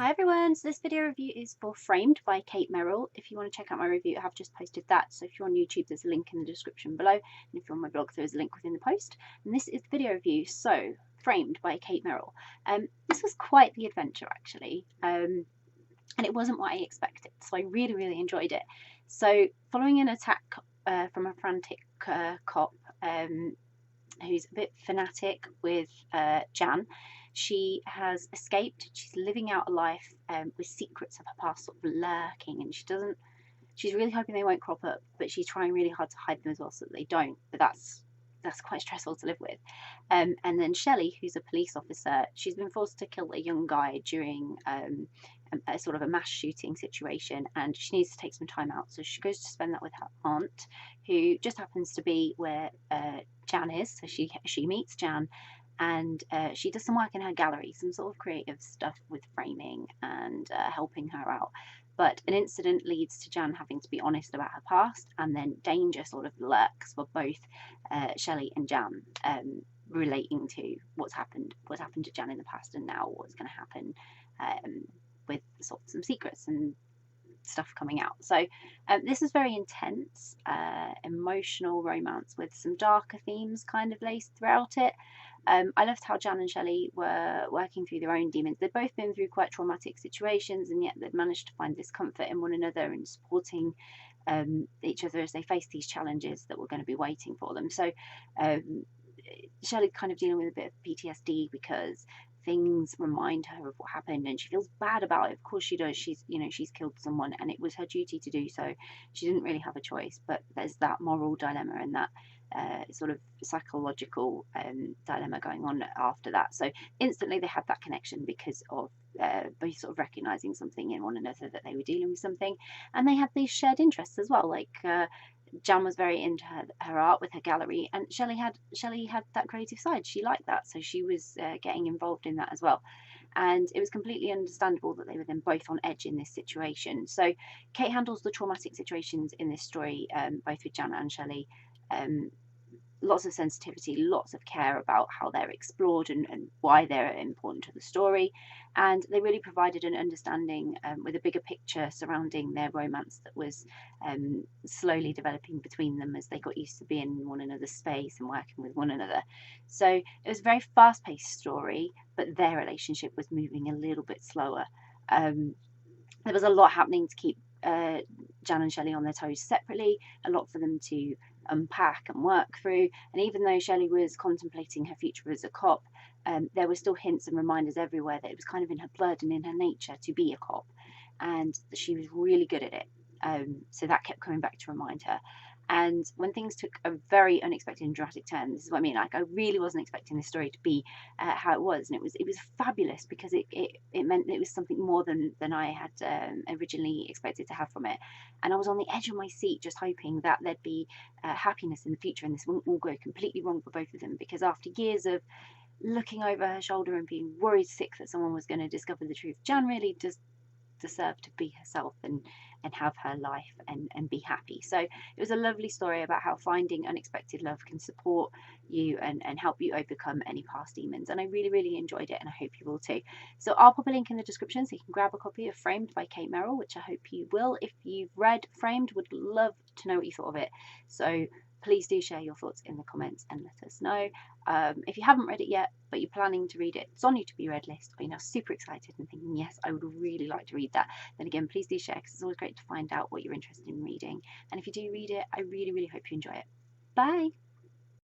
Hi everyone, so this video review is for Framed by Kate Merrill. If you want to check out my review, I have just posted that. So if you're on YouTube, there's a link in the description below. And if you're on my blog, there's a link within the post. And this is the video review. So, Framed by Kate Merrill. This was quite the adventure actually. And it wasn't what I expected. So I really enjoyed it. So following an attack from a frantic cop who's a bit fanatic with Jan. She has escaped. She's living out a life with secrets of her past sort of lurking, and she's really hoping they won't crop up, but she's trying really hard to hide them as well so that they don't. But that's quite stressful to live with. And then Shelley, who's a police officer, she's been forced to kill a young guy during a sort of a mass shooting situation, and she needs to take some time out. So she goes to spend that with her aunt, who just happens to be where Jan is. So she meets Jan, and she does some work in her gallery, some sort of creative stuff with framing and helping her out. But an incident leads to Jan having to be honest about her past, and then danger sort of lurks for both Shelley and Jan, relating to what's happened to Jan in the past, and now what's going to happen with sort of some secrets and stuff coming out. So this is very intense, emotional romance with some darker themes kind of laced throughout it. I loved how Jan and Shelley were working through their own demons. They'd both been through quite traumatic situations, and yet they'd managed to find this comfort in one another and supporting each other as they face these challenges that were going to be waiting for them. So Shelley kind of dealing with a bit of PTSD because things remind her of what happened, and she feels bad about it. Of course she does. She's killed someone, and it was her duty to do so. She didn't really have a choice, but there's that moral dilemma and that sort of psychological dilemma going on after that. So instantly they had that connection because of both sort of recognizing something in one another, that they were dealing with something, and they had these shared interests as well. Like Jan was very into her art with her gallery, and Shelley had that creative side. She liked that, so she was getting involved in that as well. And it was completely understandable that they were then both on edge in this situation. So Kate handles the traumatic situations in this story, both with Jan and Shelley. Lots of sensitivity, lots of care about how they're explored and why they're important to the story. And they really provided an understanding with a bigger picture surrounding their romance that was slowly developing between them as they got used to being in one another's space and working with one another. So it was a very fast-paced story, but their relationship was moving a little bit slower. There was a lot happening to keep Jan and Shelley on their toes separately, a lot for them to unpack and work through. And even though Shelley was contemplating her future as a cop, there were still hints and reminders everywhere that it was kind of in her blood and in her nature to be a cop, and she was really good at it. So that kept coming back to remind her. And when things took a very unexpected and dramatic turn, this is what I mean. Like, I really wasn't expecting this story to be how it was, and it was fabulous because it meant that it was something more than I had originally expected to have from it. And I was on the edge of my seat, just hoping that there'd be happiness in the future, and this wouldn't all go completely wrong for both of them. Because after years of looking over her shoulder and being worried sick that someone was going to discover the truth, Jan really does deserve to be herself and have her life and be happy. So it was a lovely story about how finding unexpected love can support you and help you overcome any past demons. And I really enjoyed it, and I hope you will too. So I'll pop a link in the description so you can grab a copy of Framed by Kate Merrill, which I hope you will. If you've read Framed, would love to know what you thought of it. So please do share your thoughts in the comments and let us know. If you haven't read it yet, but you're planning to read it, it's on your to be read list, or you're now super excited and thinking, yes, I would really like to read that, then again, please do share, because it's always great to find out what you're interested in reading. And if you do read it, I really hope you enjoy it. Bye!